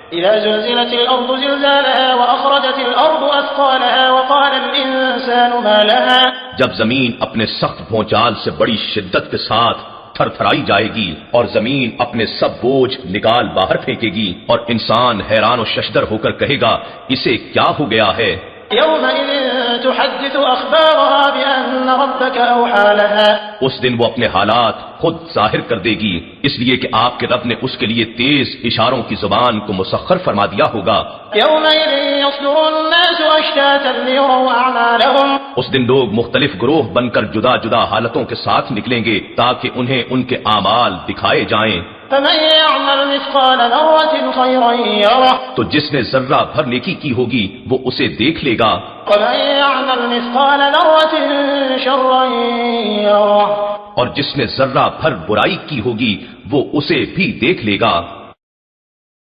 इज़ा ज़ुल्ज़िलतिल अर्दु ज़िलज़ालहा व अख़रजतिल अर्दु अथक़ालहा व क़ालल इंसानु मा लहा। जब जमीन अपने सख्त भौचाल से बड़ी शिद्दत के साथ थरथराई जाएगी और जमीन अपने सब बोझ निकाल बाहर फेंकेगी और इंसान हैरान और शशदर होकर कहेगा, इसे क्या हो गया है। यौमइज़िन तुहद्दिसु अख़बारहा बिअन्न रब्बका अवहा लहा। उस दिन वो अपने हालात खुद जाहिर कर देगी, इसलिए कि आपके रब ने उसके लिए तेज इशारों की जुबान को मुसख्खर फरमा दिया होगा। यौमइज़िन यस्दुरुन्नासु अश्तातन लियरौ अअमालहुम। उस दिन लोग मुख्तलिफ ग्रोह बनकर जुदा जुदा हालतों के साथ निकलेंगे ताकि उन्हें उनके आमाल दिखाए जाएं। फमन यअमल मिस्क़ाल ज़र्रतिन खैरन यरह। तो जिसने जर्रा भर नेकी की होगी वो उसे देख लेगा। वमन यअमल मिस्क़ाल ज़र्रतिन शर्रन यरह। और जिसने जर्रा भर बुराई की होगी वो उसे भी देख लेगा।